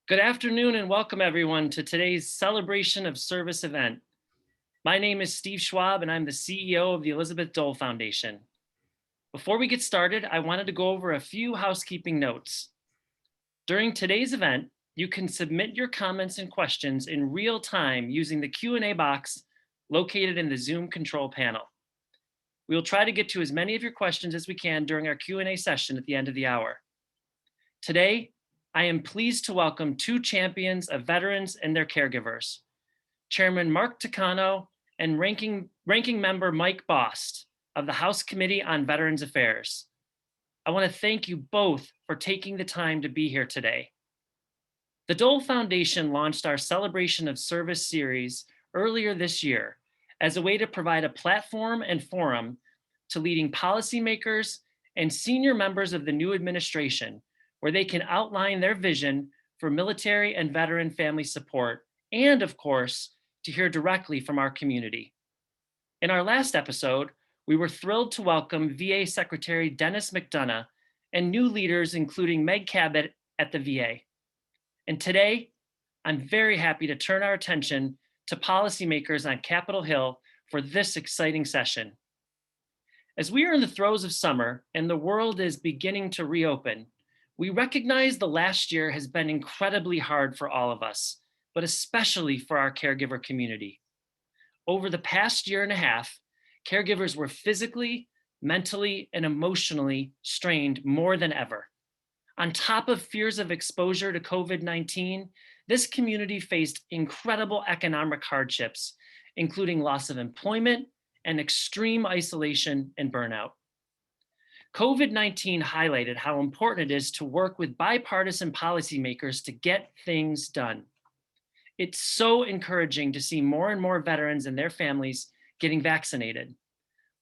Good afternoon and welcome everyone to today's Celebration of Service event. My name is Steve Schwab and I'm the CEO of the Elizabeth Dole Foundation. Before we get started, I wanted to go over a few housekeeping notes. During today's event, you can submit your comments and questions in real time using the Q&A box located in the Zoom control panel. We will try to get to as many of your questions as we can during our Q&A session at the end of the hour. Today, I am pleased to welcome two champions of veterans and their caregivers, Chairman Mark Takano and Ranking Member Mike Bost of the House Committee on Veterans Affairs. I want to thank you both for taking the time to be here today. The Dole Foundation launched our Celebration of Service series earlier this year as a way to provide a platform and forum to leading policymakers and senior members of the new administration, where they can outline their vision for military and veteran family support, and of course, to hear directly from our community. In our last episode, we were thrilled to welcome VA Secretary Dennis McDonough and new leaders, including Meg Cabot at the VA. And today, I'm very happy to turn our attention to policymakers on Capitol Hill for this exciting session. As we are in the throes of summer and the world is beginning to reopen, we recognize the last year has been incredibly hard for all of us, but especially for our caregiver community. Over the past year and a half, caregivers were physically, mentally, and emotionally strained more than ever. On top of fears of exposure to COVID-19, this community faced incredible economic hardships, including loss of employment and extreme isolation and burnout. COVID-19 highlighted how important it is to work with bipartisan policymakers to get things done. It's so encouraging to see more and more veterans and their families getting vaccinated.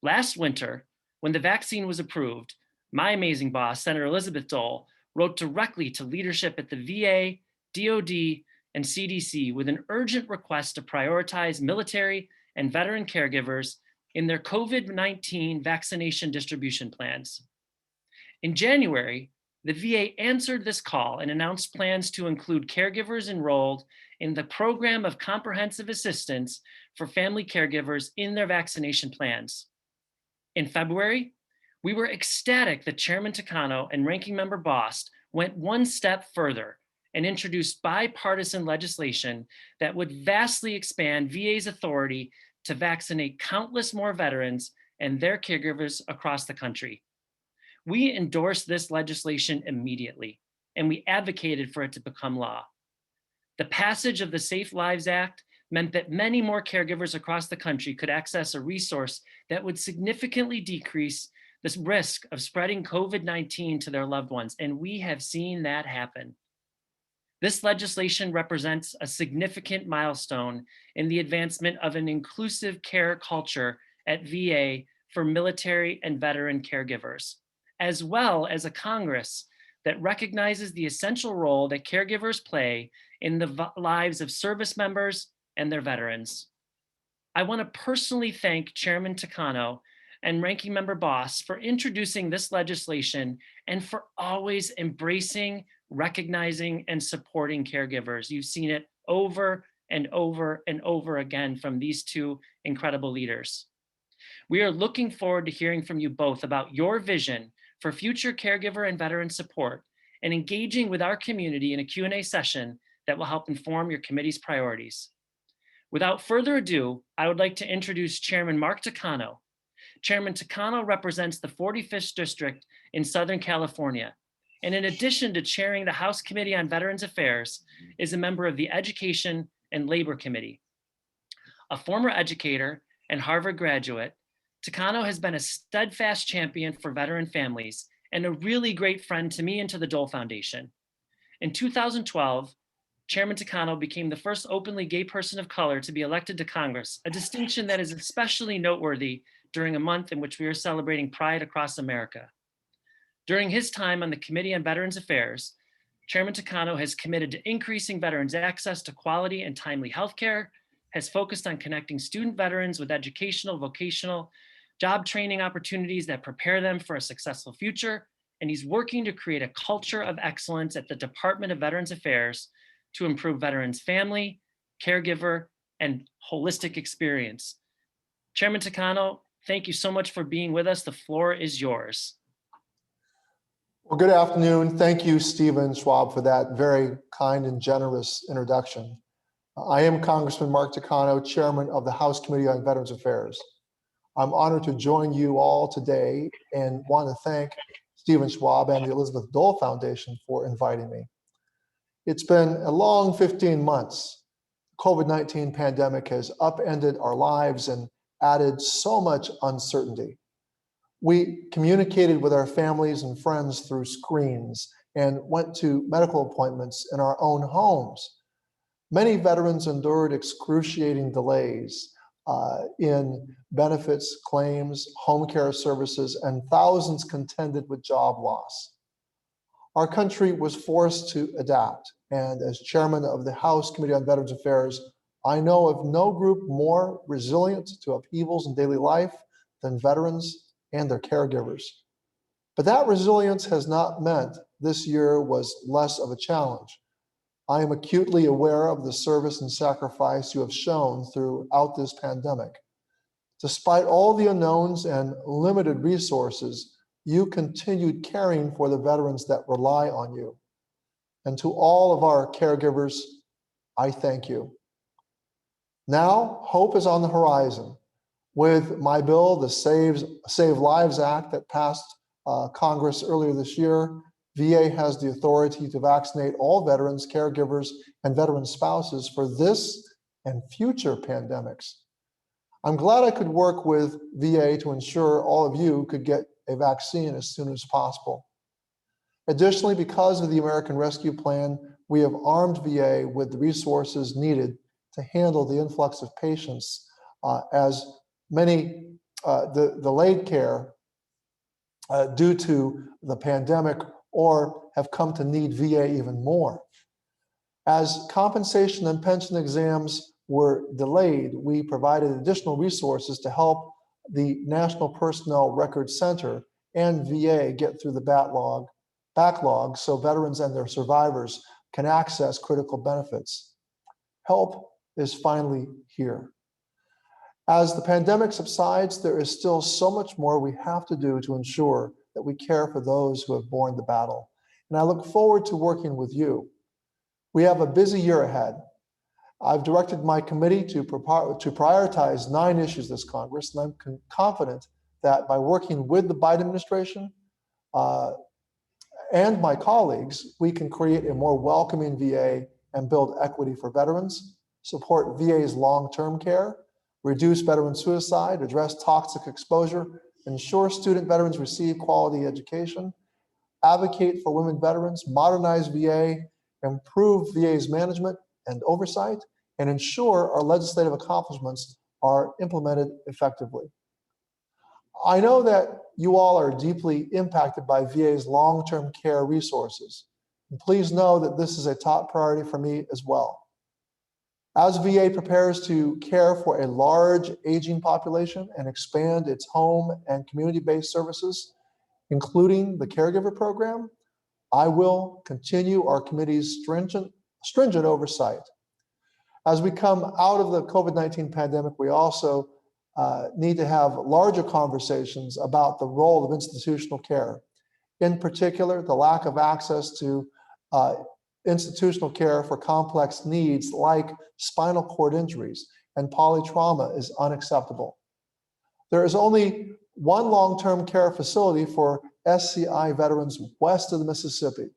Last winter, when the vaccine was approved, my amazing boss, Senator Elizabeth Dole, wrote directly to leadership at the VA, DoD, and CDC with an urgent request to prioritize military and veteran caregivers in their COVID-19 vaccination distribution plans. In January, the VA answered this call and announced plans to include caregivers enrolled in the Program of Comprehensive Assistance for Family Caregivers in their vaccination plans. In February, we were ecstatic that Chairman Takano and Ranking Member Bost went one step further and introduced bipartisan legislation that would vastly expand VA's authority to vaccinate countless more veterans and their caregivers across the country. We endorsed this legislation immediately, and we advocated for it to become law. The passage of the Safe Lives Act meant that many more caregivers across the country could access a resource that would significantly decrease the risk of spreading COVID-19 to their loved ones, and we have seen that happen. This legislation represents a significant milestone in the advancement of an inclusive care culture at VA for military and veteran caregivers, as well as a Congress that recognizes the essential role that caregivers play in the lives of service members and their veterans. I want to personally thank Chairman Takano and Ranking Member Bost for introducing this legislation and for always embracing, recognizing, and supporting caregivers. You've seen it over and over and over again from these two incredible leaders. We are looking forward to hearing from you both about your vision for future caregiver and veteran support and engaging with our community in a Q&A session that will help inform your committee's priorities. Without further ado, I would like to introduce Chairman Mark Takano. Chairman Takano represents the 45th District in Southern California, and in addition to chairing the House Committee on Veterans Affairs, is a member of the Education and Labor Committee. A former educator and Harvard graduate, Takano has been a steadfast champion for veteran families and a really great friend to me and to the Dole Foundation. In 2012, Chairman Takano became the first openly gay person of color to be elected to Congress, a distinction that is especially noteworthy during a month in which we are celebrating Pride across America. During his time on the Committee on Veterans Affairs, Chairman Takano has committed to increasing veterans' access to quality and timely healthcare, has focused on connecting student veterans with educational, vocational, job training opportunities that prepare them for a successful future, and he's working to create a culture of excellence at the Department of Veterans Affairs to improve veterans' family, caregiver, and holistic experience. Chairman Takano, thank you so much for being with us. The floor is yours. Well, good afternoon. Thank you, Stephen Schwab, for that very kind and generous introduction. I am Congressman Mark Takano, Chairman of the House Committee on Veterans Affairs. I'm honored to join you all today and want to thank Stephen Schwab and the Elizabeth Dole Foundation for inviting me. It's been a long 15 months. COVID-19 pandemic has upended our lives and added so much uncertainty. We communicated with our families and friends through screens and went to medical appointments in our own homes. Many veterans endured excruciating delays in benefits, claims, home care services, and thousands contended with job loss. Our country was forced to adapt, and as chairman of the House Committee on Veterans Affairs, I know of no group more resilient to upheavals in daily life than veterans and their caregivers. But that resilience has not meant this year was less of a challenge. I am acutely aware of the service and sacrifice you have shown throughout this pandemic. Despite all the unknowns and limited resources, you continued caring for the veterans that rely on you. And to all of our caregivers, I thank you. Now, hope is on the horizon. With my bill, the Save Lives Act that passed Congress earlier this year, VA has the authority to vaccinate all veterans, caregivers, and veteran spouses for this and future pandemics. I'm glad I could work with VA to ensure all of you could get a vaccine as soon as possible. Additionally, because of the American Rescue Plan, we have armed VA with the resources needed to handle the influx of patients as many delayed care due to the pandemic or have come to need VA even more. As compensation and pension exams were delayed, we provided additional resources to help the National Personnel Records Center and VA get through the backlog so veterans and their survivors can access critical benefits. Help is finally here. As the pandemic subsides, there is still so much more we have to do to ensure that we care for those who have borne the battle. And I look forward to working with you. We have a busy year ahead. I've directed my committee to prioritize 9 issues this Congress, and I'm confident that by working with the Biden administration and my colleagues, we can create a more welcoming VA and build equity for veterans, support VA's long-term care, reduce veteran suicide, address toxic exposure, ensure student veterans receive quality education, advocate for women veterans, modernize VA, improve VA's management and oversight, and ensure our legislative accomplishments are implemented effectively. I know that you all are deeply impacted by VA's long-term care resources. And please know that this is a top priority for me as well. As VA prepares to care for a large aging population and expand its home and community-based services, including the caregiver program, I will continue our committee's stringent oversight. As we come out of the COVID-19 pandemic, we also need to have larger conversations about the role of institutional care. In particular, the lack of access to institutional care for complex needs like spinal cord injuries and polytrauma is unacceptable. There is only one long-term care facility for SCI veterans west of the Mississippi.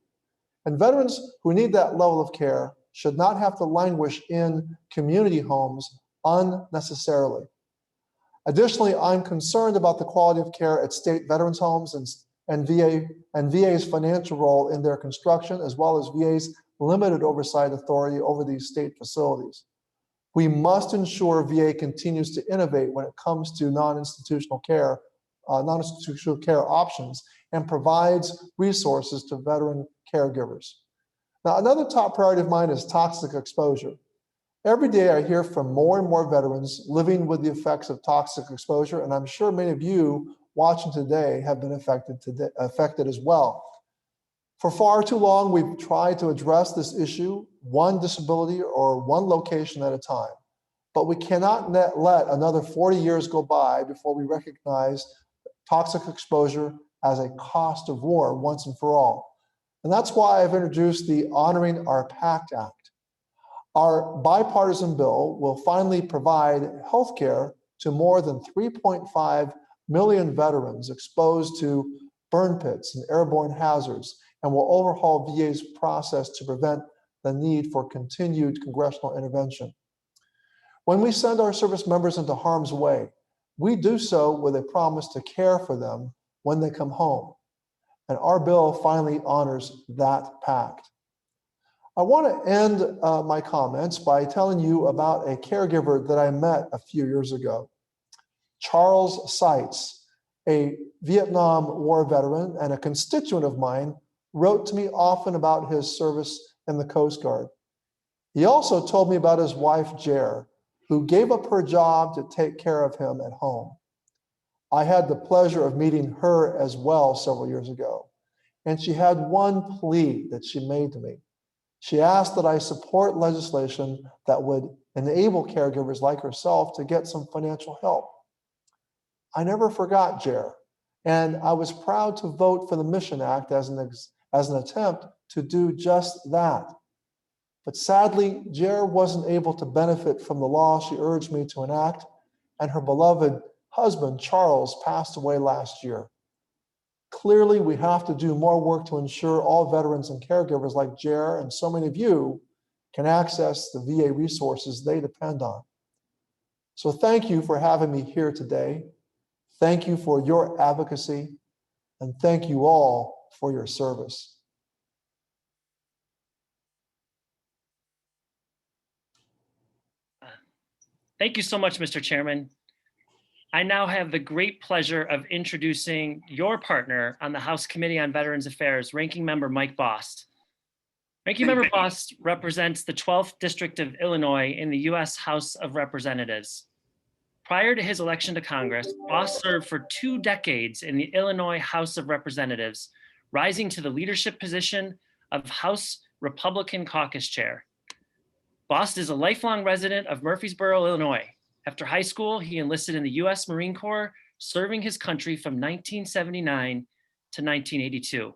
And veterans who need that level of care should not have to languish in community homes unnecessarily. Additionally, I'm concerned about the quality of care at state veterans homes and VA's financial role in their construction, as well as VA's limited oversight authority over these state facilities. We must ensure VA continues to innovate when it comes to non-institutional care options and provides resources to veteran caregivers. Now, another top priority of mine is toxic exposure. Every day I hear from more and more veterans living with the effects of toxic exposure, and I'm sure many of you watching today have been affected as well. For far too long, we've tried to address this issue one disability or one location at a time, but we cannot let another 40 years go by before we recognize toxic exposure as a cost of war once and for all. And that's why I've introduced the Honoring Our Pact Act. Our bipartisan bill will finally provide health care to more than 3.5 million veterans exposed to burn pits and airborne hazards, and will overhaul VA's process to prevent the need for continued congressional intervention. When we send our service members into harm's way, we do so with a promise to care for them when they come home. And our bill finally honors that pact. I want to end my comments by telling you about a caregiver that I met a few years ago. Charles Seitz, a Vietnam War veteran and a constituent of mine, wrote to me often about his service in the Coast Guard. He also told me about his wife, Jer, who gave up her job to take care of him at home. I had the pleasure of meeting her as well several years ago, and she had one plea that she made to me. She asked that I support legislation that would enable caregivers like herself to get some financial help. I never forgot Jer, and I was proud to vote for the Mission Act as an attempt to do just that. But sadly, Jer wasn't able to benefit from the law she urged me to enact, and her beloved husband, Charles, passed away last year. Clearly, we have to do more work to ensure all veterans and caregivers like Jer and so many of you can access the VA resources they depend on. So thank you for having me here today. Thank you for your advocacy, and thank you all for your service. Thank you so much, Mr. Chairman. I now have the great pleasure of introducing your partner on the House Committee on Veterans Affairs, Ranking Member Mike Bost. Ranking Member Bost represents the 12th District of Illinois in the U.S. House of Representatives. Prior to his election to Congress, Bost served for 2 decades in the Illinois House of Representatives, rising to the leadership position of House Republican Caucus Chair. Bost is a lifelong resident of Murfreesboro, Illinois. After high school, he enlisted in the U.S. Marine Corps, serving his country from 1979 to 1982.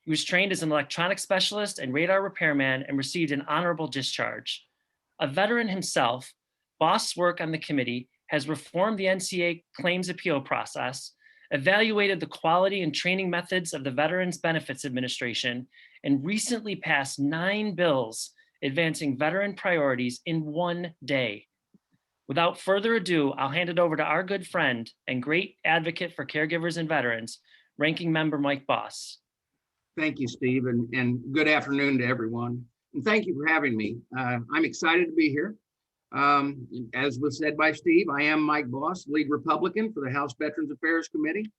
He was trained as an electronics specialist and radar repairman and received an honorable discharge. A veteran himself, Bost's work on the committee has reformed the NCA claims appeal process, evaluated the quality and training methods of the Veterans Benefits Administration, and recently passed 9 bills advancing veteran priorities in 1 day. Without further ado, I'll hand it over to our good friend and great advocate for caregivers and veterans, Ranking Member Mike Bost. Thank you, Steve, and good afternoon to everyone. And thank you for having me. I'm excited to be here. As was said by Steve, I am Mike Bost, lead Republican for the House Veterans Affairs Committee.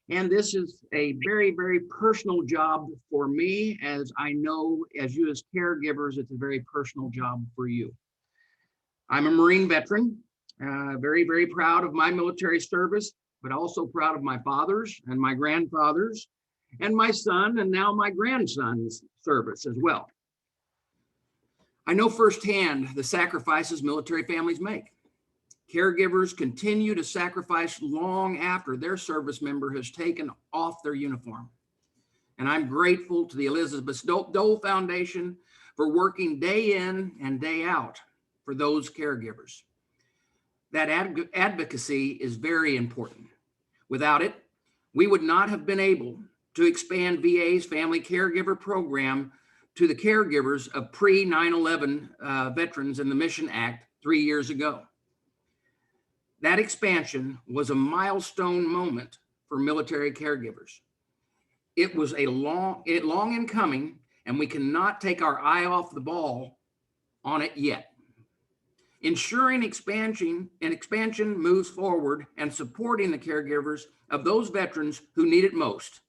And this is a very, very personal job for me, as I know as you as caregivers, it's a very personal job for you. I'm a Marine veteran, very, very proud of my military service, but also proud of my fathers and my grandfathers and my son and now my grandson's service as well. I know firsthand the sacrifices military families make. Caregivers continue to sacrifice long after their service member has taken off their uniform. And I'm grateful to the Elizabeth Dole Foundation for working day in and day out for those caregivers. That advocacy is very important. Without it, we would not have been able to expand VA's family caregiver program to the caregivers of pre-9/11 veterans in the Mission Act 3 years ago. That expansion was a milestone moment for military caregivers. It was long in coming, and we cannot take our eye off the ball on it yet. Ensuring expansion moves forward and supporting the caregivers of those veterans who need it most,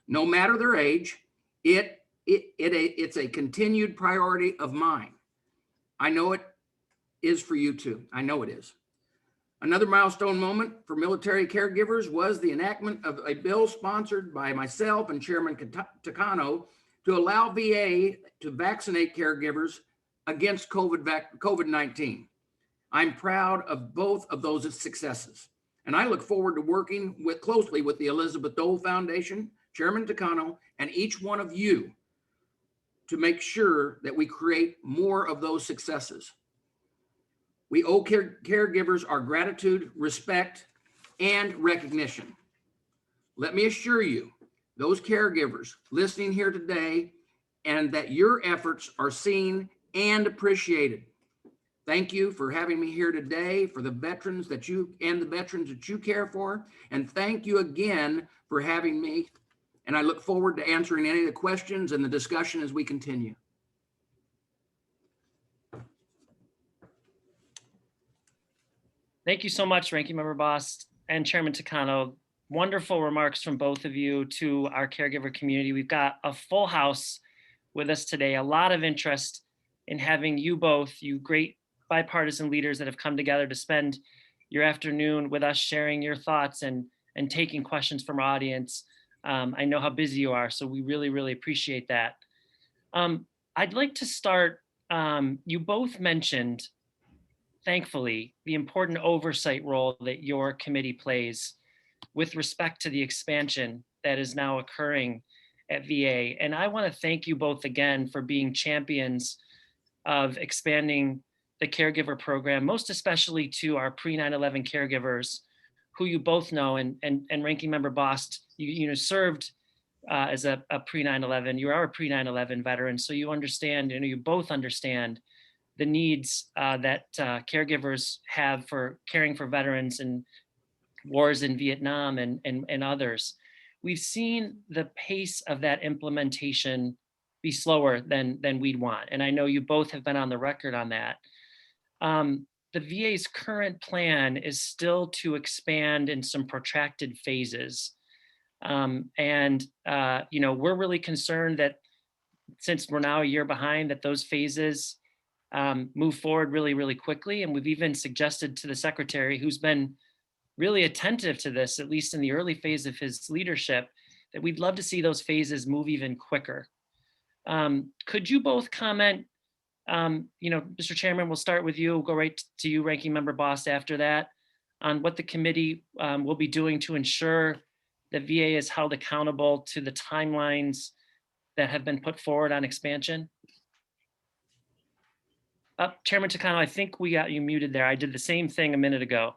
no matter their age, it's a continued priority of mine. I know it is for you too. I know it is. Another milestone moment for military caregivers was the enactment of a bill sponsored by myself and Chairman Takano to allow VA to vaccinate caregivers against COVID-19. I'm proud of both of those successes, and I look forward to working closely with the Elizabeth Dole Foundation, Chairman Takano, and each one of you to make sure that we create more of those successes. We owe caregivers our gratitude, respect, and recognition. Let me assure you, those caregivers listening here today, and that your efforts are seen and appreciated. Thank you for having me here today, for the veterans that you care for, and thank you again for having me. And I look forward to answering any of the questions and the discussion as we continue. Thank you so much, Ranking Member Bost and Chairman Takano. Wonderful remarks from both of you to our caregiver community. We've got a full house with us today, a lot of interest in having you both, you great bipartisan leaders that have come together to spend your afternoon with us, sharing your thoughts and taking questions from our audience. I know how busy you are, so we really, really appreciate that. I'd like to start, you both mentioned, thankfully, the important oversight role that your committee plays with respect to the expansion that is now occurring at VA. And I want to thank you both again for being champions of expanding the caregiver program, most especially to our pre-9/11 caregivers, who you both know, and Ranking Member Bost, you served as a pre-9/11. You are a pre-9/11 veteran, so you understand, you both understand the needs that caregivers have for caring for veterans and wars in Vietnam and others. We've seen the pace of that implementation be slower than we'd want, and I know you both have been on the record on that. The VA's current plan is still to expand in some protracted phases. We're really concerned that since we're now a year behind, that those phases move forward really, really quickly. And we've even suggested to the Secretary, who's been really attentive to this, at least in the early phase of his leadership, that we'd love to see those phases move even quicker. Could you both comment? Mr. Chairman, we'll start with you. We'll go right to you, Ranking Member Bost, after that, on what the committee will be doing to ensure that VA is held accountable to the timelines that have been put forward on expansion. Chairman Takano, I think we got you muted there. I did the same thing a minute ago.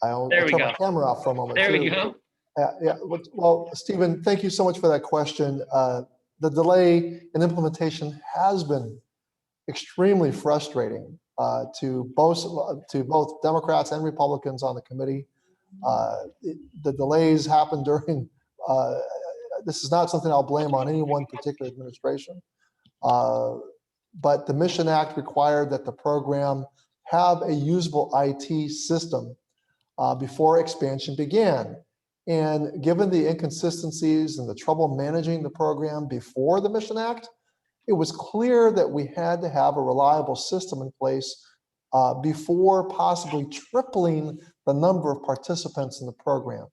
I'll There we turn go. my camera off for a moment. There too. we go. Yeah. Well, Stephen, thank you so much for that question. The delay in implementation has been extremely frustrating to both Democrats and Republicans on the committee. The delays happened during, this is not something I'll blame on any one particular administration, but the Mission Act required that the program have a usable IT system before expansion began. And given the inconsistencies and the trouble managing the program before the Mission Act, it was clear that we had to have a reliable system in place before possibly tripling the number of participants in the program.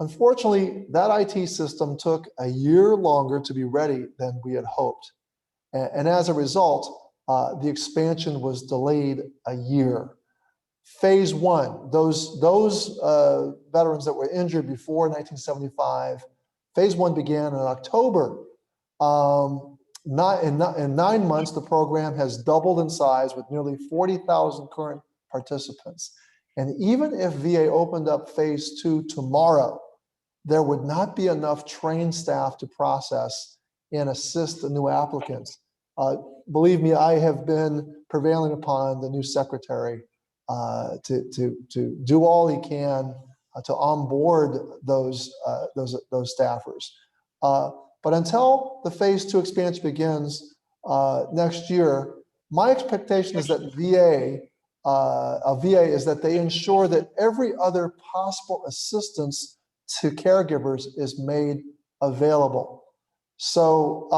Unfortunately, that IT system took a year longer to be ready than we had hoped. And as a result, the expansion was delayed a year. Phase one, those veterans that were injured before 1975, phase one began in October. In 9 months, the program has doubled in size with nearly 40,000 current participants. And even if VA opened up phase two tomorrow, there would not be enough trained staff to process and assist the new applicants. Believe me, I have been prevailing upon the new secretary to do all he can to onboard those staffers. But until the phase 2 expansion begins next year, my expectation is that VA is that they ensure that every other possible assistance to caregivers is made available. So,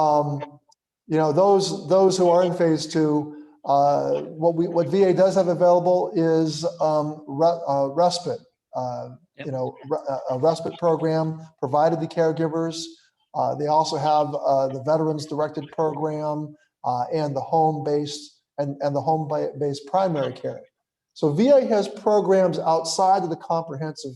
those who are in phase 2, what VA does have available is respite. Yep. A respite program provided to caregivers. They also have the Veterans Directed Program and the home-based and the home-based primary care. So VA has programs outside of the comprehensive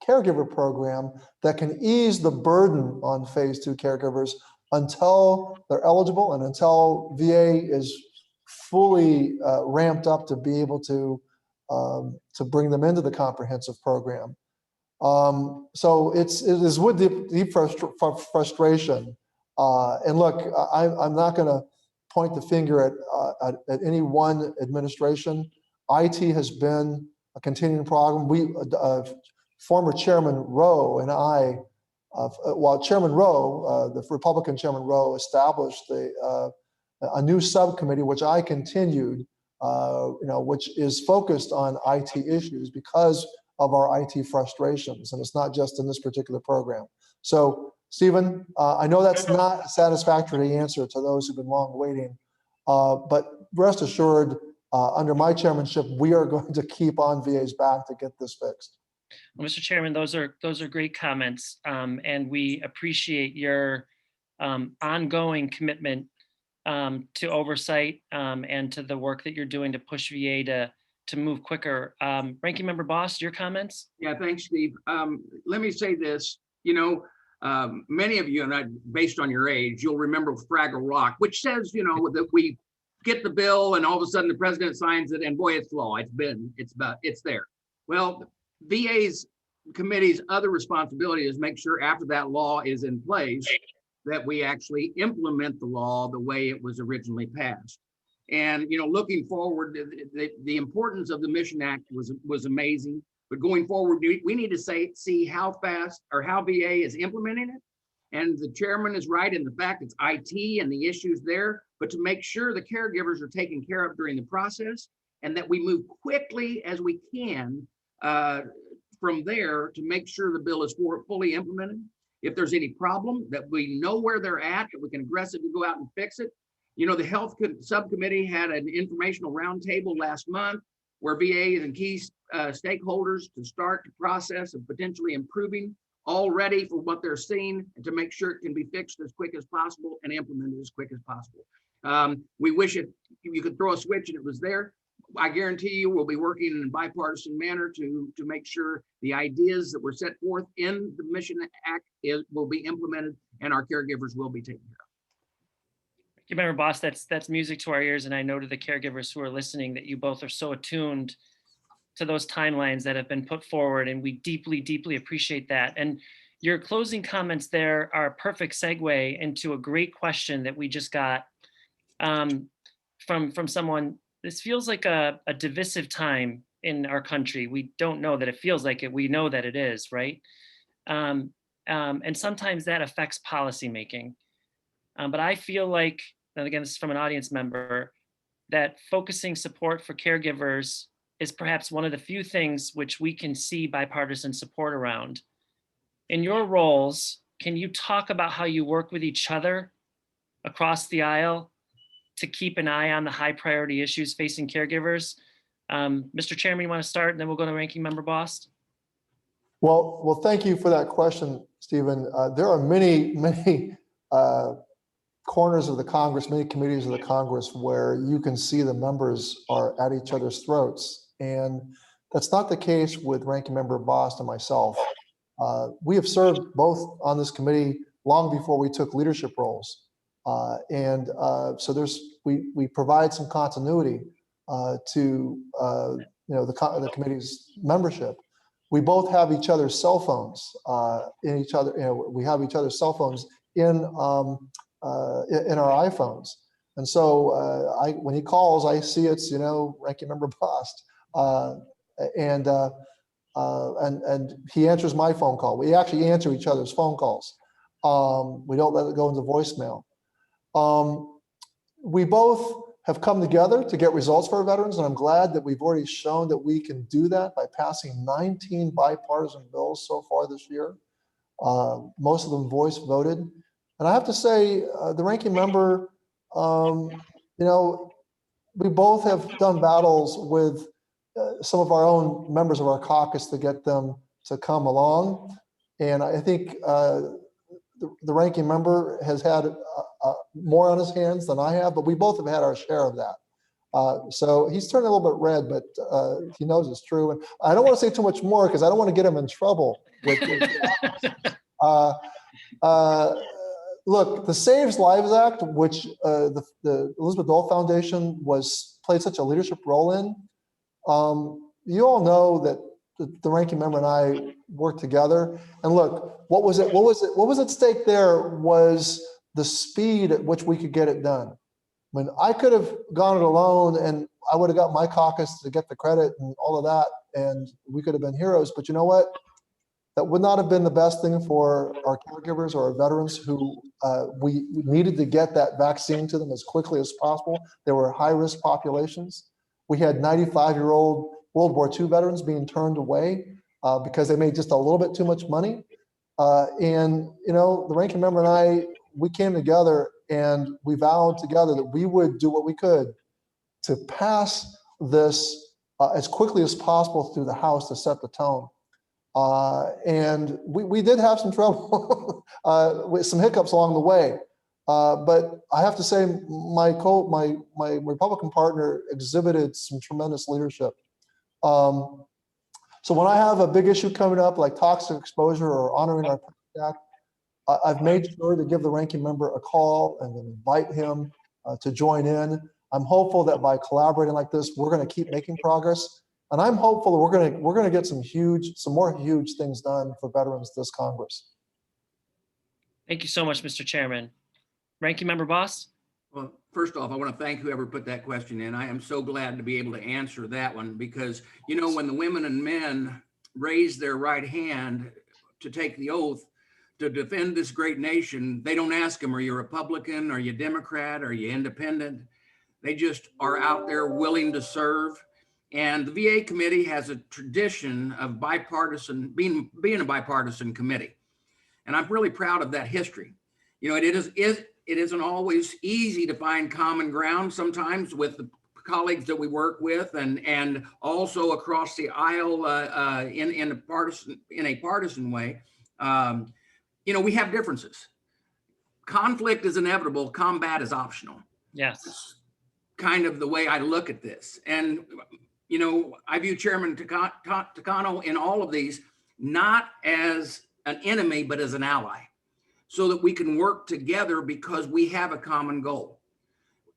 caregiver program that can ease the burden on phase 2 caregivers until they're eligible and until VA is fully ramped up to be able to bring them into the comprehensive program. So it is with deep frustration. And look, I'm not going to point the finger at any one administration. IT has been a continuing problem. Former Chairman Rowe and I, Chairman Rowe, the Republican Chairman Rowe, established a new subcommittee, which I continued, which is focused on IT issues because of our IT frustrations, and it's not just in this particular program. So, Stephen, I know that's not a satisfactory answer to those who've been long waiting, but rest assured, under my chairmanship, we are going to keep on VA's back to get this fixed. Well, Mr. Chairman, those are great comments, and we appreciate your ongoing commitment to oversight and to the work that you're doing to push VA to move quicker. Ranking Member Bost, your comments? Yeah, thanks, Steve. Let me say this. Many of you, and based on your age, you'll remember Fraggle Rock, which says, that we get the bill and all of a sudden the president signs it and boy, it's law. It's there. Well, VA's committee's other responsibility is make sure after that law is in place that we actually implement the law the way it was originally passed. And looking forward, the importance of the Mission Act was amazing. But going forward, we need to see how fast or how VA is implementing it. And the chairman is right in the fact it's IT and the issues there, but to make sure the caregivers are taken care of during the process and that we move quickly as we can from there to make sure the bill is fully implemented. If there's any problem, that we know where they're at, that we can aggressively go out and fix it. The health subcommittee had an informational roundtable last month where VA and key stakeholders to start the process of potentially improving, all ready for what they're seeing and to make sure it can be fixed as quick as possible and implemented as quick as possible. We wish you could throw a switch and it was there. I guarantee you we'll be working in a bipartisan manner to make sure the ideas that were set forth in the Mission Act will be implemented and our caregivers will be taken care of. Thank you, Member Bost. That's music to our ears, and I know to the caregivers who are listening that you both are so attuned to those timelines that have been put forward, and we deeply, deeply appreciate that. And your closing comments there are a perfect segue into a great question that we just got from someone. This feels like a divisive time in our country. We don't know that it feels like it. We know that it is, right? And sometimes that affects policymaking. But I feel like, and again, this is from an audience member, that focusing support for caregivers is perhaps one of the few things which we can see bipartisan support around. In your roles, can you talk about how you work with each other across the aisle to keep an eye on the high priority issues facing caregivers? Mr. Chairman, you want to start and then we'll go to Ranking Member Bost? Well, thank you for that question, Stephen. There are many corners of the Congress, many committees of the Congress where you can see the members are at each other's throats. And that's not the case with Ranking Member Bost and myself. We have served both on this committee long before we took leadership roles. So we provide some continuity to the committee's membership. We both have each other's cell phones we have each other's cell phones in our iPhones. And so when he calls, I see it's, Ranking Member Bost. And he answers my phone call. We actually answer each other's phone calls. We don't let it go into voicemail. We both have come together to get results for our veterans, and I'm glad that we've already shown that we can do that by passing 19 bipartisan bills so far this year. Most of them voice voted. And I have to say, the ranking member, you know, we both have done battles with some of our own members of our caucus to get them to come along. And I think the ranking member has had more on his hands than I have, but we both have had our share of that. So he's turning a little bit red, but he knows it's true. And I don't want to say too much more because I don't want to get him in trouble. Look, the Saves Lives Act, which the Elizabeth Dole Foundation played such a leadership role in, you all know that the ranking member and I worked together. And look, what was at stake there was the speed at which we could get it done. I mean, I could have gone it alone and I would have got my caucus to get the credit and all of that, and we could have been heroes. But you know what? That would not have been the best thing for our caregivers or our veterans who we needed to get that vaccine to them as quickly as possible. They were high-risk populations. We had 95-year-old World War II veterans being turned away because they made just a little bit too much money. And, you know, the ranking member and I, we came together and we vowed together that we would do what we could to pass this as quickly as possible through the House to set the tone. And we did have some trouble with some hiccups along the way. But I have to say my Republican partner exhibited some tremendous leadership. So when I have a big issue coming up like toxic exposure or honoring our act, I've made sure to give the ranking member a call and then invite him to join in. I'm hopeful that by collaborating like this, we're going to keep making progress. And I'm hopeful that we're going to get some more huge things done for veterans this Congress. Thank you so much, Mr. Chairman. Ranking Member Bost? Well, first off, I want to thank whoever put that question in. I am so glad to be able to answer that one because, you know, when the women and men raise their right hand to take the oath to defend this great nation, they don't ask them, are you Republican? Are you Democrat? Are you independent? They just are out there willing to serve. And the VA committee has a tradition of being a bipartisan committee. And I'm really proud of that history. You know, it isn't always easy to find common ground sometimes with the colleagues that we work with and also across the aisle in a partisan way. You know, we have differences. Conflict is inevitable, combat is optional. Yes. That's kind of the way I look at this. And you know, I view Chairman Takano in all of these, not as an enemy, but as an ally, so that we can work together because we have a common goal.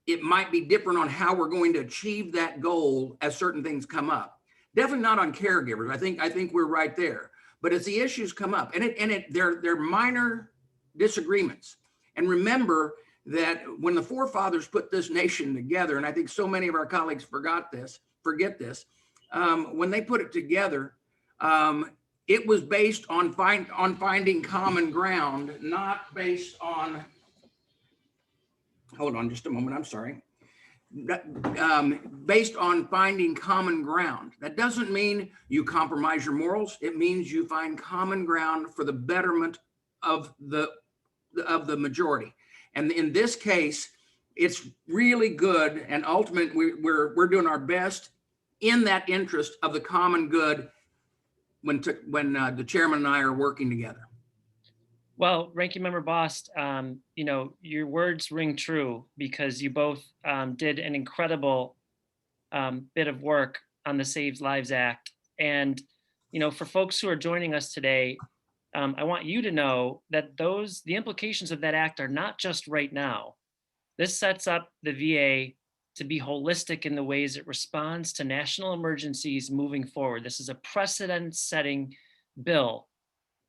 It might be different on how we're going to achieve that goal as certain things come up. Definitely not on caregivers. I think we're right there. But as the issues come up, they're minor disagreements. And remember that when the forefathers put this nation together, and I think so many of our colleagues forget this, when they put it together, it was based on finding common ground, not based on, hold on just a moment, I'm sorry. Based on finding common ground. That doesn't mean you compromise your morals. It means you find common ground for the betterment of the majority. And in this case, it's really good. And ultimately, we're doing our best in that interest of the common good when the chairman and I are working together. Well, Ranking Member Bost, you know, your words ring true because you both did an incredible bit of work on the Saves Lives Act. And, you know, for folks who are joining us today, I want you to know that the implications of that act are not just right now. This sets up the VA to be holistic in the ways it responds to national emergencies moving forward. This is a precedent-setting bill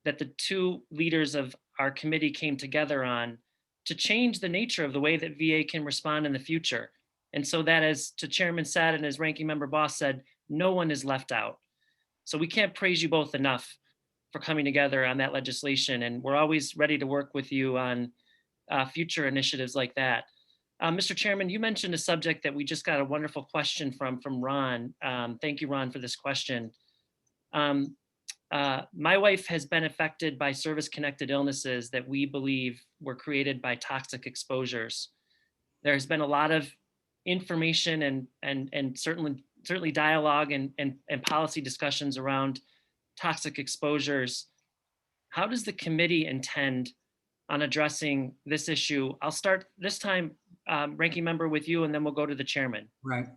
that the two leaders of our committee came together on to change the nature of the way that VA can respond in the future. And so that, as to Chairman said and as Ranking Member Bost said, no one is left out. So we can't praise you both enough for coming together on that legislation. And we're always ready to work with you on future initiatives like that. Mr. Chairman, you mentioned a subject that we just got a wonderful question from Ron. Thank you, Ron, for this question. My wife has been affected by service-connected illnesses that we believe were created by toxic exposures. There's been a lot of information and certainly dialogue and policy discussions around toxic exposures. How does the committee intend on addressing this issue? I'll start this time, Ranking Member, with you, and then we'll go to the chairman. Right.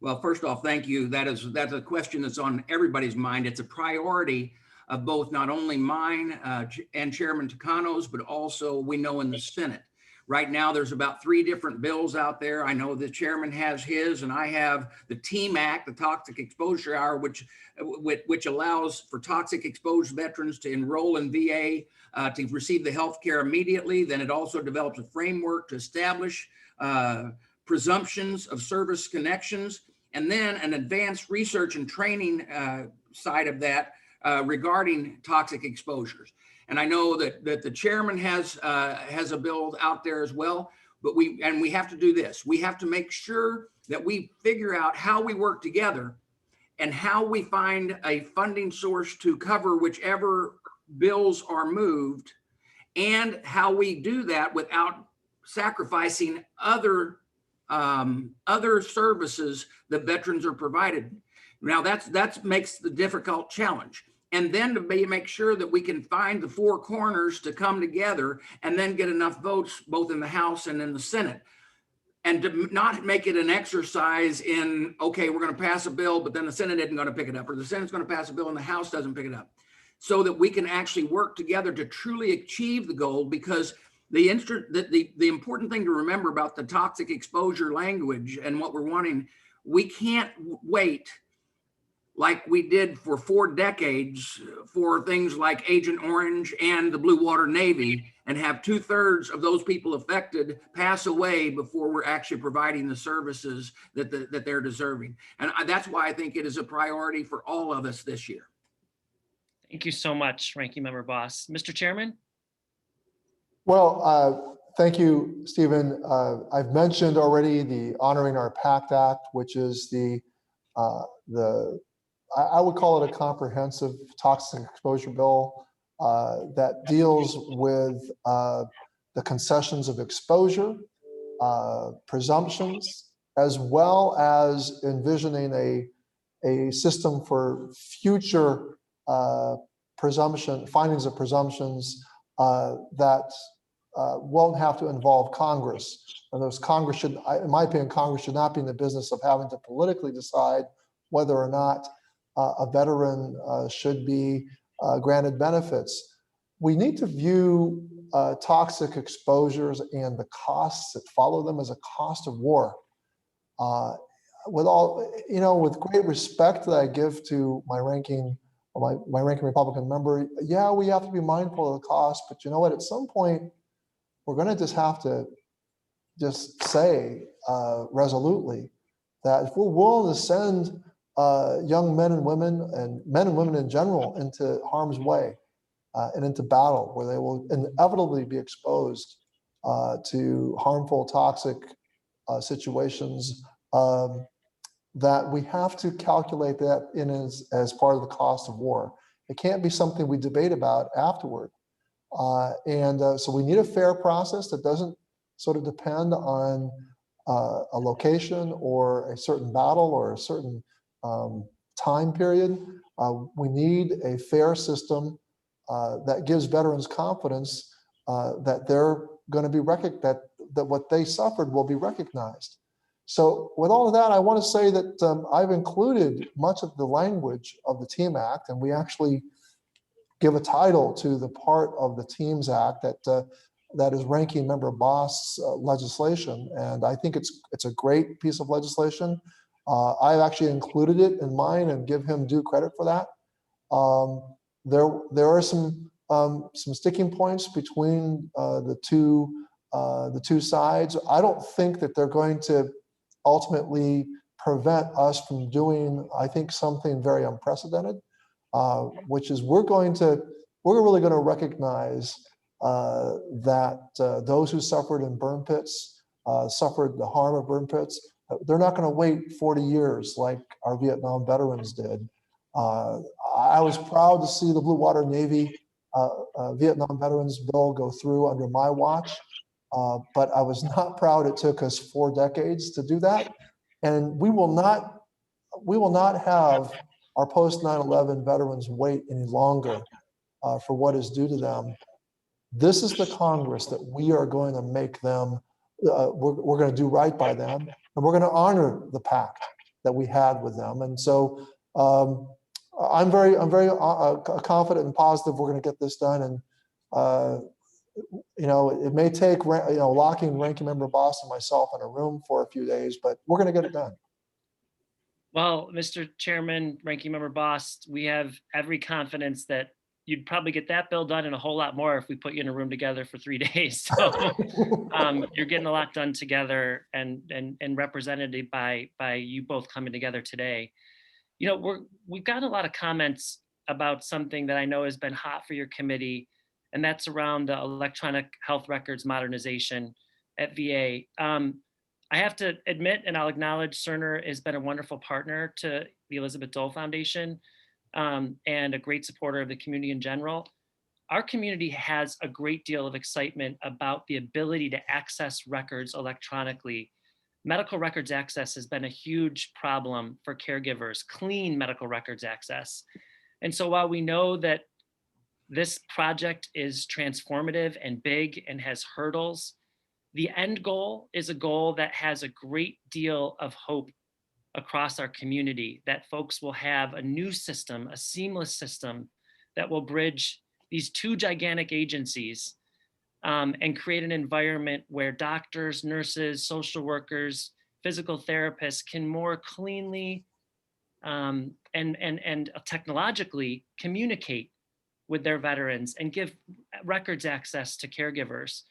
Well, first off, thank you. That's a question that's on everybody's mind. It's a priority of both not only mine and Chairman Takano's, but also we know in the Senate. Right now, there's about 3 different bills out there. I know the chairman has his, and I have the TEAM Act, the Toxic Exposure Hour, which allows for toxic exposed veterans to enroll in VA to receive the health care immediately. Then it also develops a framework to establish presumptions of service connections, and then an advanced research and training side of that regarding toxic exposures. And I know that the chairman has a bill out there as well, but we have to do this. We have to make sure that we figure out how we work together and how we find a funding source to cover whichever bills are moved, and how we do that without sacrificing other services that veterans are provided. Now that makes the difficult challenge. And then to make sure that we can find the 4 corners to come together and then get enough votes both in the House and in the Senate. And to not make it an exercise in, okay, we're going to pass a bill, but then the Senate isn't going to pick it up, or the Senate's going to pass a bill and the House doesn't pick it up. So that we can actually work together to truly achieve the goal, because the important thing to remember about the toxic exposure language and what we're wanting, we can't wait like we did for 4 decades for things like Agent Orange and the Blue Water Navy, and have 2/3 of those people affected pass away before we're actually providing the services that they're deserving. And that's why I think it is a priority for all of us this year. Thank you so much, Ranking Member Bost. Mr. Chairman? Well, thank you, Stephen. I've mentioned already the Honoring Our Pact Act, which is I would call it a comprehensive toxic exposure bill that deals with the concessions of exposure, presumptions, as well as envisioning a system for future findings of presumptions that won't have to involve Congress. And those Congress should, in my opinion, Congress should not be in the business of having to politically decide whether or not a veteran should be granted benefits. We need to view toxic exposures and the costs that follow them as a cost of war. With great respect that I give to my ranking Republican member, yeah, we have to be mindful of the cost, but you know what? At some point, we're going to just have to say resolutely that if we're willing to send young men and women in general into harm's way and into battle, where they will inevitably be exposed to harmful, toxic situations, that we have to calculate that in as part of the cost of war. It can't be something we debate about afterward. So we need a fair process that doesn't sort of depend on a location or a certain battle or a certain time period. We need a fair system that gives veterans confidence that they're going to be that what they suffered will be recognized. So with all of that, I want to say that I've included much of the language of the TEAM Act, and we actually give a title to the part of the TEAMS Act that is Ranking Member Bost's legislation, and I think it's a great piece of legislation. I've actually included it in mine and give him due credit for that. There are some sticking points between the two sides. I don't think that they're going to ultimately prevent us from doing, I think, something very unprecedented, which is we're going to we're really going to recognize that those who suffered in burn pits, suffered the harm of burn pits, they're not going to wait 40 years like our Vietnam veterans did. I was proud to see the Blue Water Navy Vietnam Veterans Bill go through under my watch, but I was not proud it took us 4 decades to do that. And we will not have our post 9/11 veterans wait any longer for what is due to them. This is the Congress that we are going to make them, we're going to do right by them, and we're going to honor the pact that we had with them. And so I'm very confident and positive we're going to get this done. And it may take locking Ranking Member Bost and myself in a room for a few days, but we're going to get it done. Well, Mr. Chairman, Ranking Member Bost, we have every confidence that you'd probably get that bill done and a whole lot more if we put you in a room together for 3 days. So you're getting a lot done together and represented by you both coming together today. We've gotten a lot of comments about something that I know has been hot for your committee, and that's around the electronic health records modernization at VA. I have to admit, and I'll acknowledge, Cerner has been a wonderful partner to the Elizabeth Dole Foundation and a great supporter of the community in general. Our community has a great deal of excitement about the ability to access records electronically. Medical records access has been a huge problem for caregivers, clean medical records access. And so while we know that this project is transformative and big and has hurdles, the end goal is a goal that has a great deal of hope across our community, that folks will have a new system, a seamless system that will bridge these 2 gigantic agencies and create an environment where doctors, nurses, social workers, physical therapists can more cleanly and technologically communicate with their veterans and give records access to caregivers.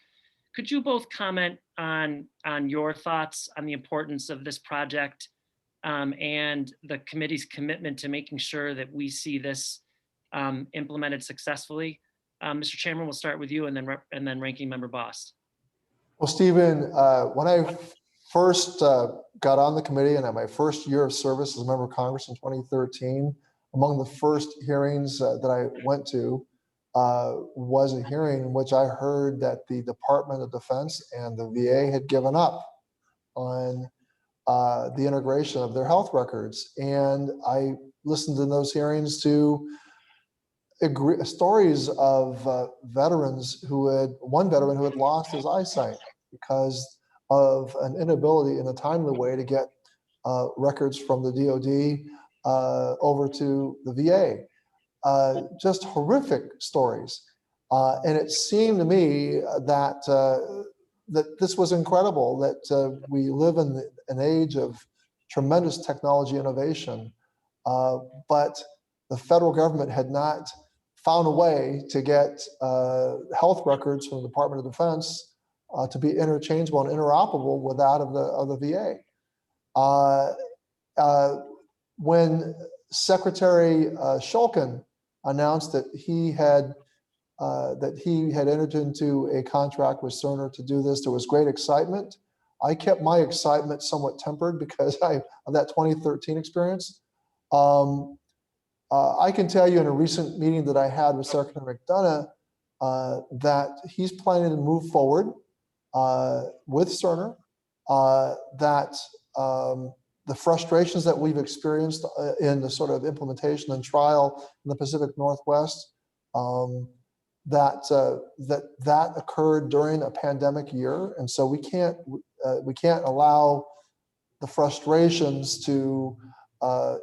Could you both comment on your thoughts on the importance of this project and the committee's commitment to making sure that we see this implemented successfully? Mr. Chairman, we'll start with you and then Ranking Member Bost. Well, Stephen, when I first got on the committee and at my first year of service as a member of Congress in 2013, among the first hearings that I went to was a hearing in which I heard that the Department of Defense and the VA had given up on the integration of their health records. And I listened in those hearings to stories of veterans one veteran who had lost his eyesight because of an inability in a timely way to get records from the DOD over to the VA. Just horrific stories. And it seemed to me that this was incredible, that we live in an age of tremendous technology innovation, but the federal government had not found a way to get health records from the Department of Defense to be interchangeable and interoperable with that of the VA. When Secretary Shulkin announced that he had entered into a contract with Cerner to do this, there was great excitement. I kept my excitement somewhat tempered because of that 2013 experience. I can tell you in a recent meeting that I had with Secretary McDonough that he's planning to move forward with Cerner, that the frustrations that we've experienced in the sort of implementation and trial in the Pacific Northwest, that occurred during a pandemic year, and so we can't allow the frustrations to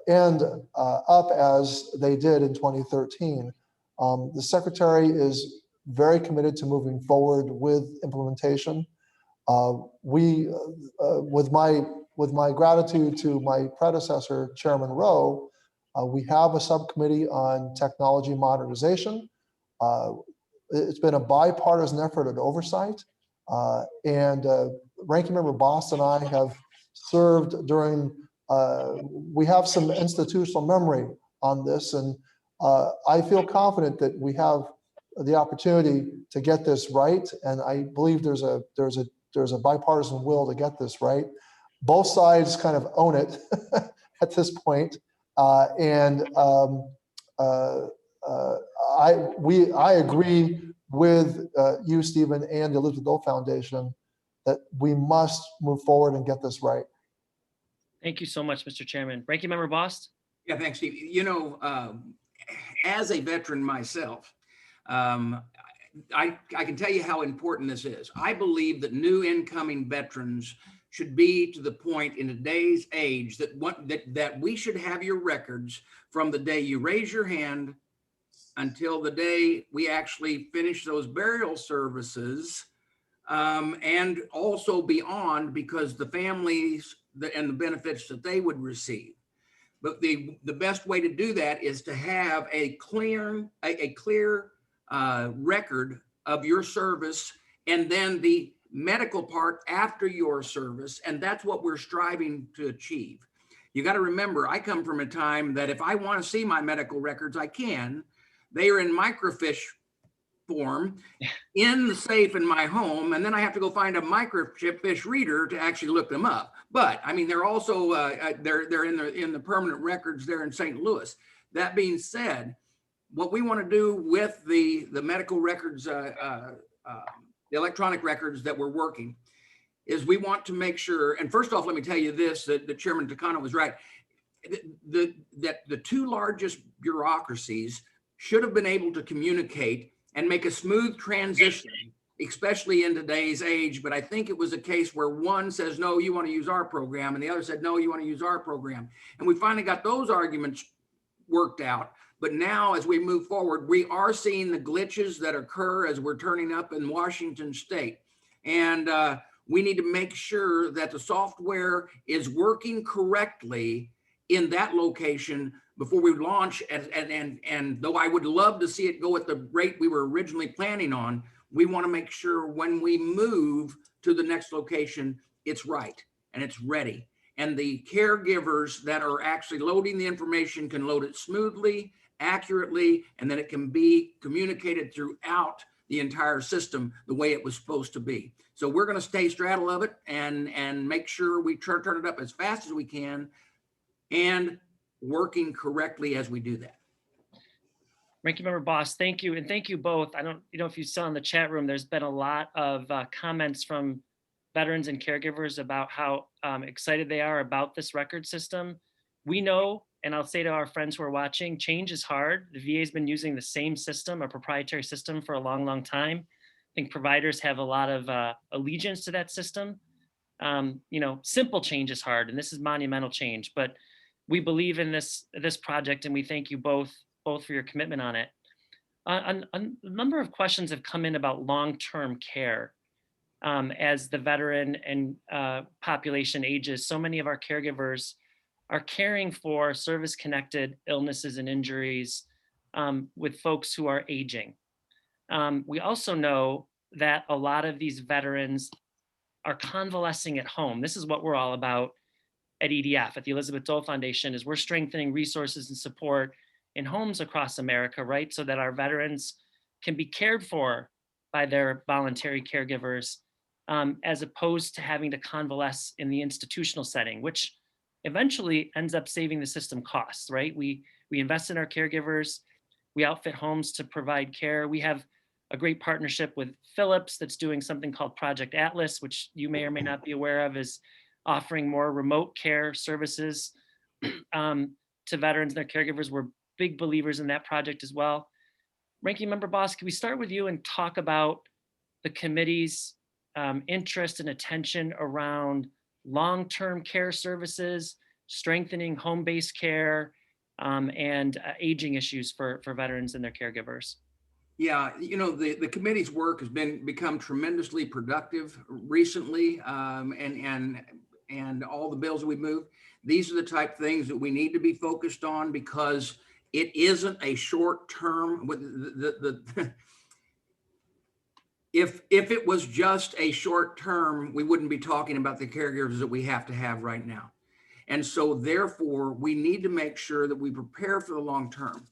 end up as they did in 2013. The Secretary is very committed to moving forward with implementation. With my gratitude to my predecessor, Chairman Rowe, we have a subcommittee on technology modernization. It's been a bipartisan effort at oversight, and Ranking Member Bost and I have served during, we have some institutional memory on this, and I feel confident that we have the opportunity to get this right, and I believe there's a bipartisan will to get this right. Both sides kind of own it at this point, and I agree with you, Stephen, and the Elizabeth Dole Foundation that we must move forward and get this right. Thank you so much, Mr. Chairman. Ranking Member Bost? Yeah, thanks, Steve. You know, as a veteran myself, I can tell you how important this is. I believe that new incoming veterans should be to the point in today's age that we should have your records from the day you raise your hand until the day we actually finish those burial services, and also beyond, because the families and the benefits that they would receive. But the best way to do that is to have a clear record of your service, and then the medical part after your service. And that's what we're striving to achieve. You got to remember, I come from a time that if I want to see my medical records, I can. They are in microfiche form in the safe in my home, and then I have to go find a microfiche reader to actually look them up. But I mean, they're also they're in the permanent records there in St. Louis. That being said, what we want to do with the medical records, the electronic records that we're working, is we want to make sure. And first off, let me tell you this: that Chairman Takano was right. That the two largest bureaucracies should have been able to communicate and make a smooth transition, especially in today's age. But I think it was a case where one says, no, you want to use our program, and the other said, no, you want to use our program. And we finally got those arguments worked out. But now, as we move forward, we are seeing the glitches that occur as we're turning up in Washington State. And we need to make sure that the software is working correctly in that location before we launch. And though I would love to see it go at the rate we were originally planning on, we want to make sure when we move to the next location, it's right and it's ready. And the caregivers that are actually loading the information can load it smoothly, accurately, and then it can be communicated throughout the entire system the way it was supposed to be. So we're going to stay straddle of it and make sure we turn it up as fast as we can and working correctly as we do that. Ranking Member Bost, thank you. And thank you both. I don't, if you saw in the chat room, there's been a lot of comments from veterans and caregivers about how excited they are about this record system. We know, and I'll say to our friends who are watching, change is hard. The VA has been using the same system, a proprietary system, for a long, long time. I think providers have a lot of allegiance to that system. Simple change is hard, and this is monumental change, but we believe in this project, and we thank you both for your commitment on it. A number of questions have come in about long-term care. As the veteran and population ages, so many of our caregivers are caring for service-connected illnesses and injuries with folks who are aging. We also know that a lot of these veterans are convalescing at home. This is what we're all about at EDF, at the Elizabeth Dole Foundation, is we're strengthening resources and support in homes across America, right? So that our veterans can be cared for by their voluntary caregivers, as opposed to having to convalesce in the institutional setting, which eventually ends up saving the system costs, right? We invest in our caregivers, we outfit homes to provide care. We have a great partnership with Philips that's doing something called Project Atlas, which you may or may not be aware of, is offering more remote care services to veterans and their caregivers. We're big believers in that project as well. Ranking Member Bost, can we start with you and talk about the committee's interest and attention around long-term care services, strengthening home-based care, and aging issues for veterans and their caregivers? Yeah, the committee's work has become tremendously productive recently, and all the bills we've moved. These are the type of things that we need to be focused on, because it isn't a short term. If it was just a short term, we wouldn't be talking about the caregivers that we have to have right now. And so therefore, we need to make sure that we prepare for the long term.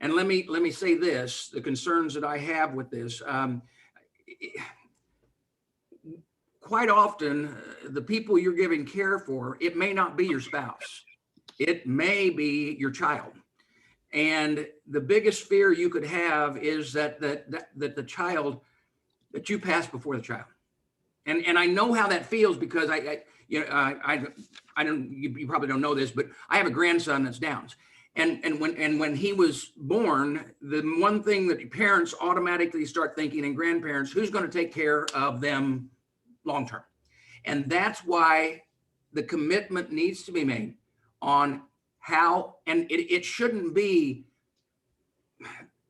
And let me say this, the concerns that I have with this, quite often, the people you're giving care for, it may not be your spouse. It may be your child. And the biggest fear you could have is that the child, that you pass before the child. And I know how that feels because I don't, you probably don't know this, but I have a grandson that's Downs. And when he was born, the one thing that parents automatically start thinking, and grandparents, who's going to take care of them long term? And that's why the commitment needs to be made on how, and it shouldn't be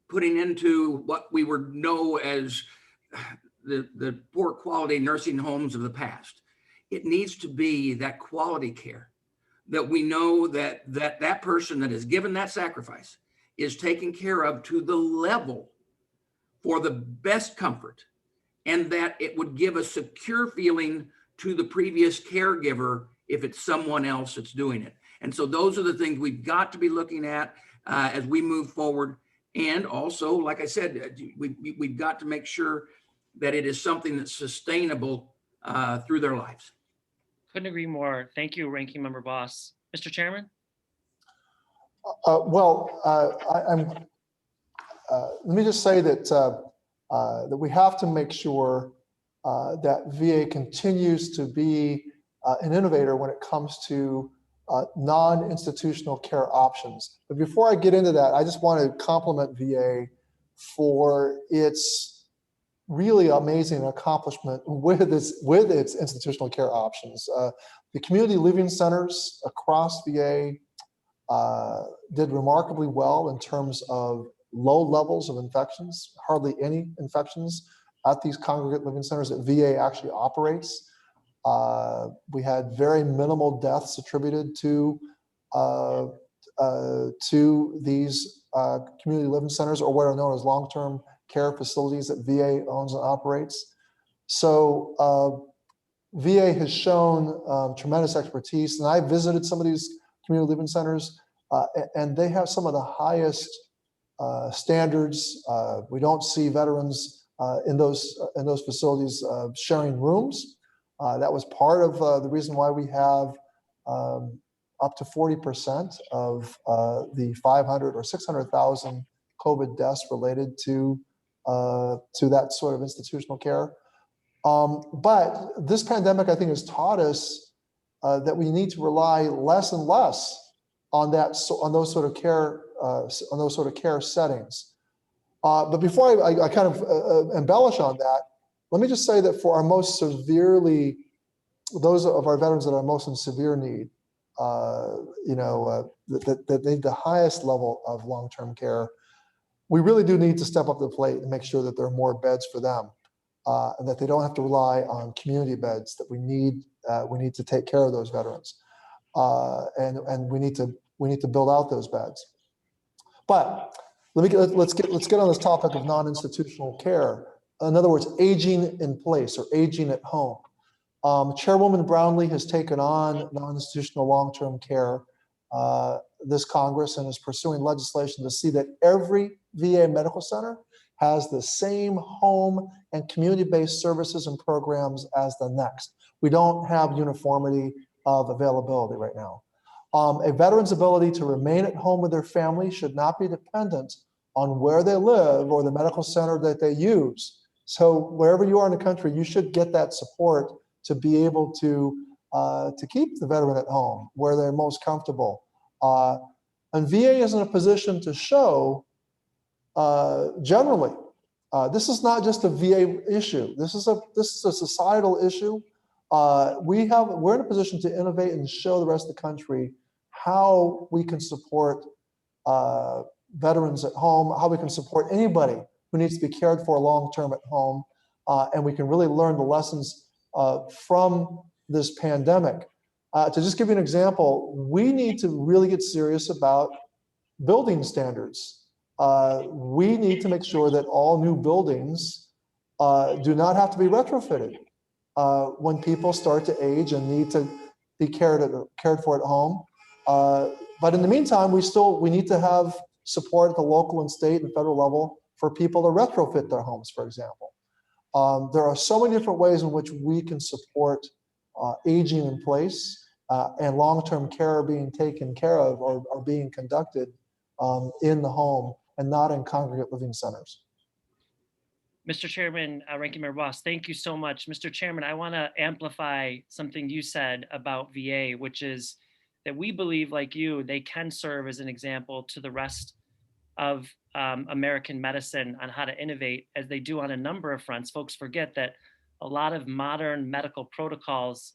putting into what we would know as the poor quality nursing homes of the past. It needs to be that quality care, that we know that person that is given that sacrifice is taken care of to the level for the best comfort, and that it would give a secure feeling to the previous caregiver if it's someone else that's doing it. And so those are the things we've got to be looking at as we move forward. And also, like I said, we've got to make sure that it is something that's sustainable through their lives. Couldn't agree more. Thank you, Ranking Member Bost. Mr. Chairman? Let me just say that that we have to make sure that VA continues to be an innovator when it comes to non-institutional care options. But before I get into that, I just want to compliment VA for its really amazing accomplishment with its institutional care options. The community living centers across VA did remarkably well in terms of low levels of infections, hardly any infections at these congregate living centers that VA actually operates. We had very minimal deaths attributed to these community living centers, or what are known as long-term care facilities that VA owns and operates. So VA has shown tremendous expertise, and I visited some of these community living centers, and they have some of the highest standards. We don't see veterans in those facilities sharing rooms. That was part of the reason why we have up to 40% of the 500 or 600,000 COVID deaths related to that sort of institutional care. But this pandemic, I think, has taught us that we need to rely less and less on those sort of care settings. But before I kind of embellish on that, let me just say that for those of our veterans that are most in severe need, that need the highest level of long-term care, we really do need to step up to the plate and make sure that there are more beds for them, and that they don't have to rely on community beds. That we need to take care of those veterans, and we need to build out those beds. But let's get on this topic of non-institutional care. In other words, aging in place or aging at home. Chairwoman Brownlee has taken on non-institutional long-term care this Congress and is pursuing legislation to see that every VA medical center has the same home and community-based services and programs as the next. We don't have uniformity of availability right now. A veteran's ability to remain at home with their family should not be dependent on where they live or the medical center that they use. So wherever you are in the country, you should get that support to be able to keep the veteran at home where they're most comfortable. And VA is in a position to show generally, this is not just a VA issue. This is a societal issue. We're in a position to innovate and show the rest of the country how we can support veterans at home, how we can support anybody who needs to be cared for long-term at home, and we can really learn the lessons from this pandemic. To just give you an example, we need to really get serious about building standards. We need to make sure that all new buildings do not have to be retrofitted when people start to age and need to be cared for at home. But in the meantime, we need to have support at the local and state and federal level for people to retrofit their homes, for example. There are so many different ways in which we can support aging in place and long-term care being taken care of or being conducted in the home and not in congregate living centers. Mr. Chairman, Ranking Member Bost, thank you so much. Mr. Chairman, I want to amplify something you said about VA, which is that we believe, like you, they can serve as an example to the rest of American medicine on how to innovate, as they do on a number of fronts. Folks forget that a lot of modern medical protocols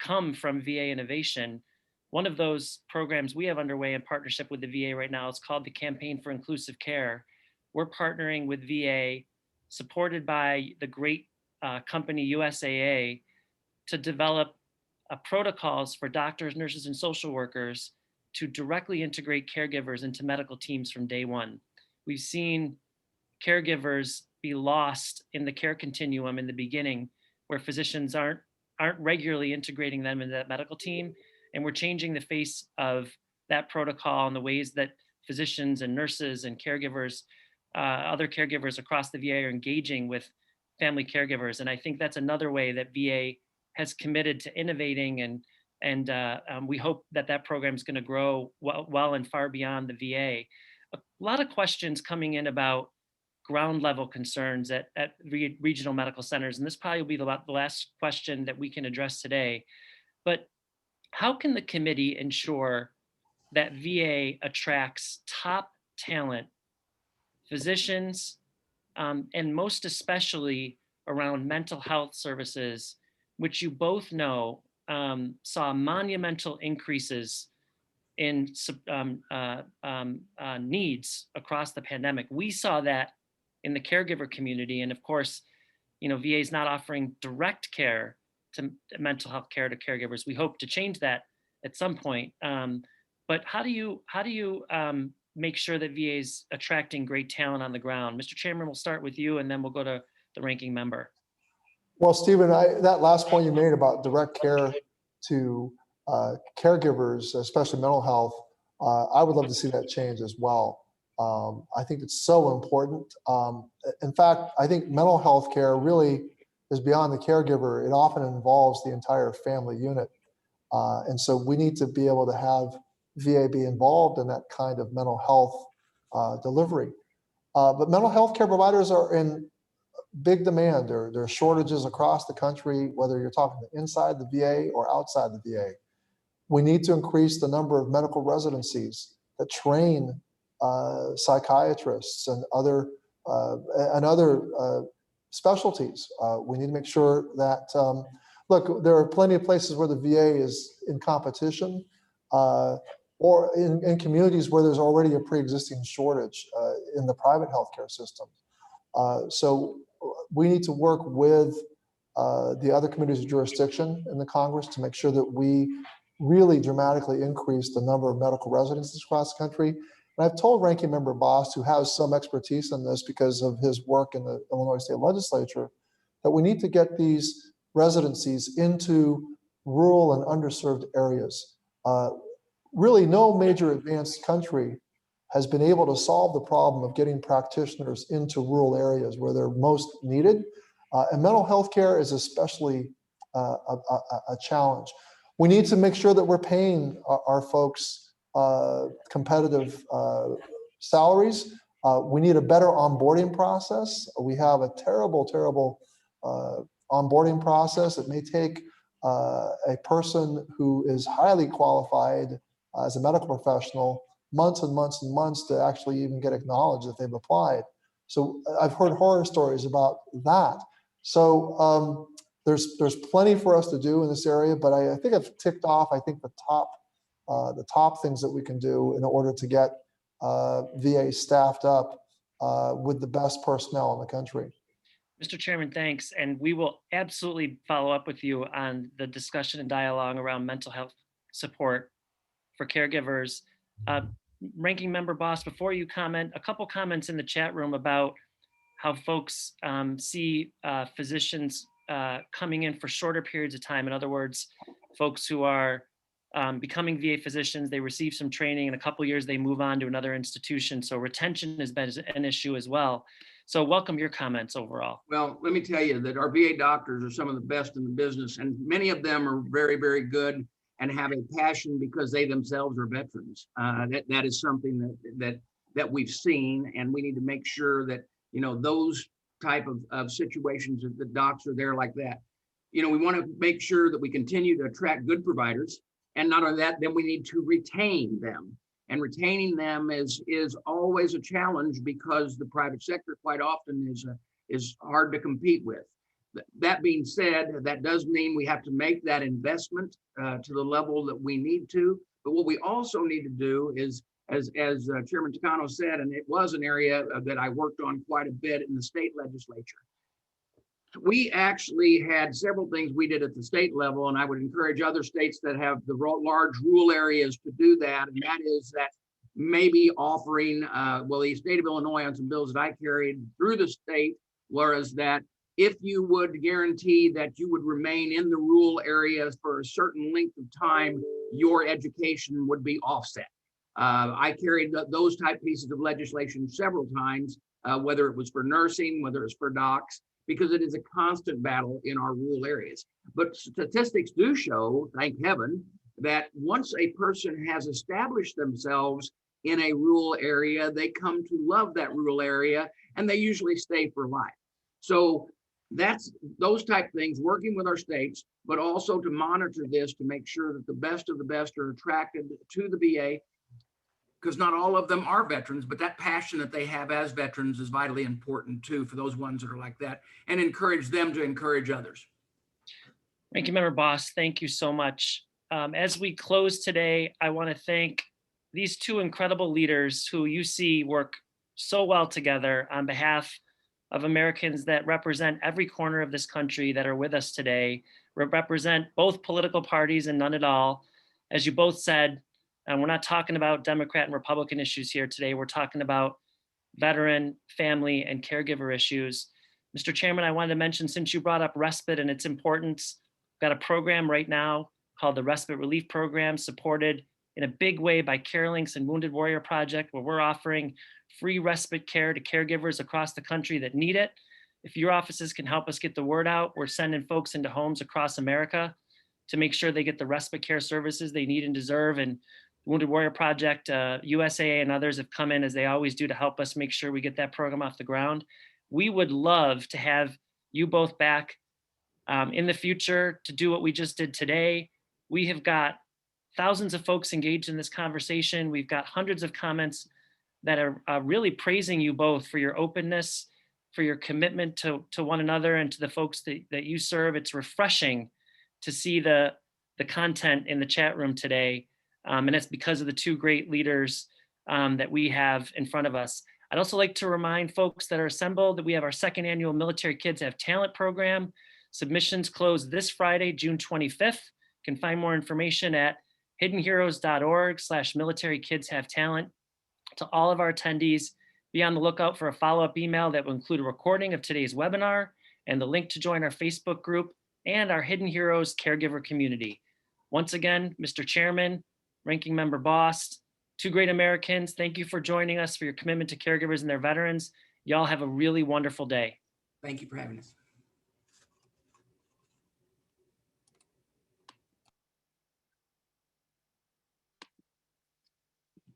come from VA innovation. One of those programs we have underway in partnership with the VA right now is called the Campaign for Inclusive Care. We're partnering with VA, supported by the great company USAA, to develop protocols for doctors, nurses, and social workers to directly integrate caregivers into medical teams from day one. We've seen caregivers be lost in the care continuum in the beginning, where physicians aren't regularly integrating them into that medical team. And we're changing the face of that protocol and the ways that physicians and nurses and caregivers, other caregivers across the VA are engaging with family caregivers. And I think that's another way that VA has committed to innovating, and we hope that that program is going to grow well and far beyond the VA. A lot of questions coming in about ground level concerns at regional medical centers, and this probably will be the last question that we can address today. But how can the committee ensure that VA attracts top talent, physicians, and most especially around mental health services, which you both know saw monumental increases in needs across the pandemic? We saw that in the caregiver community, and of course, VA is not offering direct care to mental health care to caregivers. We hope to change that at some point. But how do you make sure that VA is attracting great talent on the ground? Mr. Chairman, we'll start with you, and then we'll go to the ranking member. Well, Stephen, that last point you made about direct care to caregivers, especially mental health, I would love to see that change as well. I think it's so important. In fact, I think mental health care really is beyond the caregiver. It often involves the entire family unit. And so we need to be able to have VA be involved in that kind of mental health delivery. But mental health care providers are in big demand. There are shortages across the country, whether you're talking inside the VA or outside the VA. We need to increase the number of medical residencies that train psychiatrists and other specialties. We need to make sure that, look, there are plenty of places where the VA is in competition or in communities where there's already a pre-existing shortage in the private healthcare system. So we need to work with the other committees of jurisdiction in the Congress to make sure that we really dramatically increase the number of medical residencies across the country. And I've told Ranking Member Bost, who has some expertise in this because of his work in the Illinois State Legislature, that we need to get these residencies into rural and underserved areas. Really, no major advanced country has been able to solve the problem of getting practitioners into rural areas where they're most needed. And mental health care is especially a challenge. We need to make sure that we're paying our folks competitive salaries. We need a better onboarding process. We have a terrible onboarding process. It may take a person who is highly qualified as a medical professional months and months and months to actually even get acknowledged that they've applied. So I've heard horror stories about that. So there's plenty for us to do in this area, but I think I've ticked off, I think the top things that we can do in order to get VA staffed up with the best personnel in the country. Mr. Chairman, thanks. And we will absolutely follow up with you on the discussion and dialogue around mental health support for caregivers. Ranking Member Bost, before you comment, a couple comments in the chat room about how folks see physicians coming in for shorter periods of time. In other words, folks who are becoming VA physicians, they receive some training, in a couple years they move on to another institution. So retention has been an issue as well. So welcome your comments overall. Well, let me tell you that our VA doctors are some of the best in the business, and many of them are very, very good and have a passion because they themselves are veterans. That is something that we've seen, and we need to make sure that, you know, those type of situations that the docs are there like that. You know, we want to make sure that we continue to attract good providers, and not only that, then we need to retain them. And retaining them is always a challenge because the private sector quite often is hard to compete with. That being said, that does mean we have to make that investment to the level that we need to. But what we also need to do is, as Chairman Takano said, and it was an area that I worked on quite a bit in the state legislature. We actually had several things we did at the state level, and I would encourage other states that have the large rural areas to do that. And that is that maybe offering, well, the state of Illinois on some bills that I carried through the state, whereas that if you would guarantee that you would remain in the rural areas for a certain length of time, your education would be offset. I carried those type pieces of legislation several times, whether it was for nursing, whether it's for docs, because it is a constant battle in our rural areas. But statistics do show, thank heaven, that once a person has established themselves in a rural area, they come to love that rural area, and they usually stay for life. So that's those type things, working with our states, but also to monitor this to make sure that the best of the best are attracted to the VA, because not all of them are veterans, but that passion that they have as veterans is vitally important too for those ones that are like that, and encourage them to encourage others. Ranking Member Bost, thank you so much. As we close today, I want to thank these two incredible leaders who you see work so well together on behalf of Americans that represent every corner of this country that are with us today, represent both political parties and none at all. As you both said, and we're not talking about Democrat and Republican issues here today. We're talking about veteran, family, and caregiver issues. Mr. Chairman, I wanted to mention, since you brought up respite and its importance, we've got a program right now called the Respite Relief Program, supported in a big way by CareLinks and Wounded Warrior Project, where we're offering free respite care to caregivers across the country that need it. If your offices can help us get the word out, we're sending folks into homes across America to make sure they get the respite care services they need and deserve. And Wounded Warrior Project, USAA, and others have come in, as they always do, to help us make sure we get that program off the ground. We would love to have you both back in the future to do what we just did today. We have got thousands of folks engaged in this conversation. We've got hundreds of comments that are really praising you both for your openness, for your commitment to one another and to the folks that you serve. It's refreshing to see the content in the chat room today. And it's because of the two great leaders that we have in front of us. I'd also like to remind folks that are assembled that we have our second annual Military Kids Have Talent program. Submissions close this Friday, June 25th. You can find more information at hiddenheroes.org/militarykidshavetalent. To all of our attendees, be on the lookout for a follow-up email that will include a recording of today's webinar and the link to join our Facebook group and our Hidden Heroes caregiver community. Once again, Mr. Chairman, Ranking Member Bost, two great Americans, thank you for joining us, for your commitment to caregivers and their veterans. Y'all have a really wonderful day. Thank you for having us.